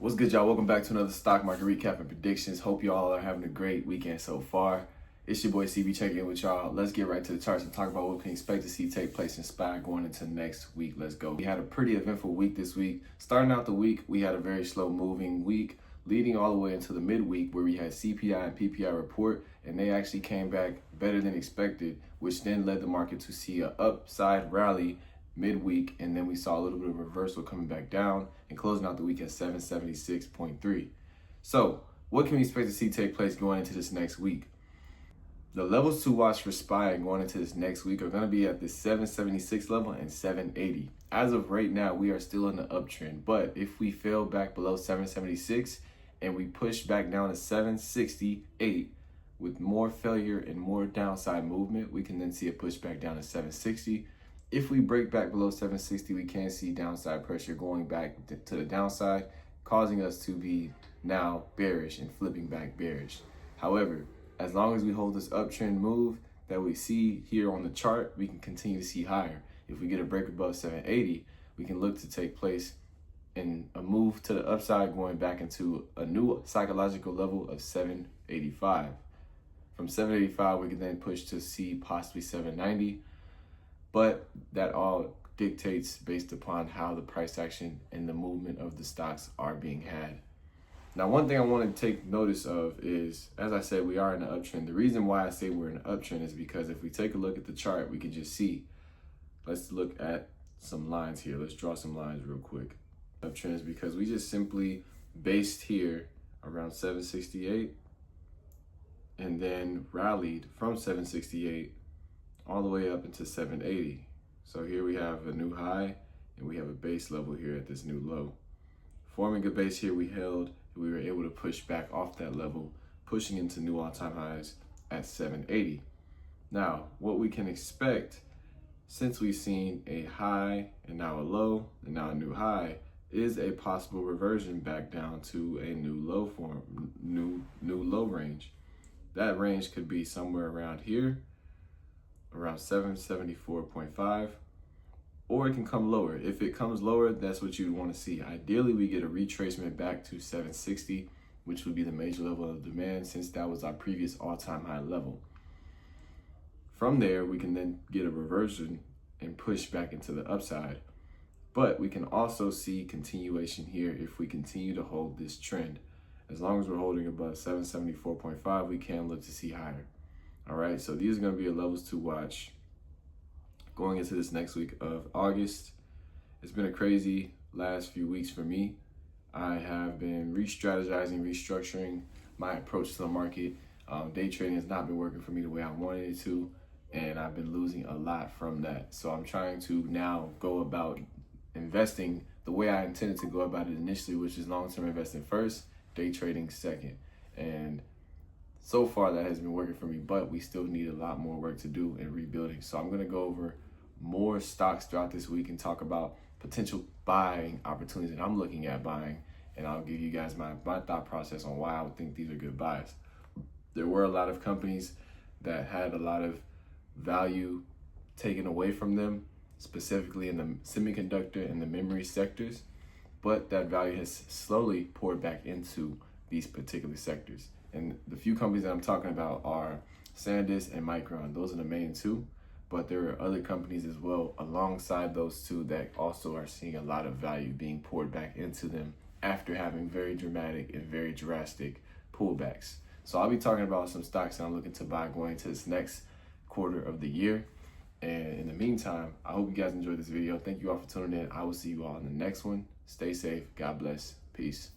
What's good, y'all? Welcome back to another stock market recap and predictions. Hope y'all are having a great weekend so far. It's your boy CB checking in with y'all. Let's get right to the charts and talk about what we can expect to see take place in SPY going into next week. Let's go. We had a pretty eventful week this week. Starting out the week, we had a very slow moving week, leading all the way into the midweek where we had CPI and PPI report, and they actually came back better than expected, which then led the market to see an upside rally midweek, and then we saw a little bit of reversal coming back down and closing out the week at 776.3. So what can we expect to see take place going into this next week? The levels to watch for SPY going into this next week are going to be at the 776 level and 780. As of right now, we are still in the uptrend, but if we fail back below 776 and we push back down to 768 with more failure and more downside movement, we can then see a push back down to 760. If we break back below 760, we can see downside pressure going back to the downside, causing us to be now bearish and flipping back bearish. However, as long as we hold this uptrend move that we see here on the chart, we can continue to see higher. If we get a break above 780, we can look to take place in a move to the upside, going back into a new psychological level of 785. From 785, we can then push to see possibly 790. But that all dictates based upon how the price action and the movement of the stocks are being had. Now, one thing I want to take notice of is, as I said, we are in an uptrend. The reason why I say we're in an uptrend is because if we take a look at the chart, we can just see. Let's look at some lines here. Let's draw some lines real quick. Uptrend is because we just simply based here around 768 and then rallied from 768 all the way up into 780. So here we have a new high and we have a base level here at this new low. Forming a base here, we held, we were able to push back off that level, pushing into new all-time highs at 780. Now, what we can expect, since we've seen a high and now a low and now a new high, is a possible reversion back down to a new low form, new low range. That range could be somewhere around here, around 774.5, or it can come lower. If it comes lower, that's what you want to see. Ideally, we get a retracement back to 760, which would be the major level of demand, since that was our previous all-time high level. From there, we can then get a reversion and push back into the upside. But we can also see continuation here if we continue to hold this trend. As long as we're holding above 774.5, we can look to see higher. All right, so these are going to be your levels to watch going into this next week of August. It's been a crazy last few weeks for me. I have been re-strategizing, restructuring my approach to the market. Day trading has not been working for me the way I wanted it to, and I've been losing a lot from that. So I'm trying to now go about investing the way I intended to go about it initially, which is long-term investing first, day trading second. And so far that has been working for me, but we still need a lot more work to do in rebuilding. So I'm going to go over more stocks throughout this week and talk about potential buying opportunities that I'm looking at buying. And I'll give you guys my thought process on why I would think these are good buys. There were a lot of companies that had a lot of value taken away from them, specifically in the semiconductor and the memory sectors, but that value has slowly poured back into these particular sectors. And the few companies that I'm talking about are SanDisk and Micron. Those are the main two, but there are other companies as well alongside those two that also are seeing a lot of value being poured back into them after having very dramatic and very drastic pullbacks. So I'll be talking about some stocks that I'm looking to buy going into this next quarter of the year. And in the meantime, I hope you guys enjoyed this video. Thank you all for tuning in. I will see you all in the next one. Stay safe. God bless. Peace.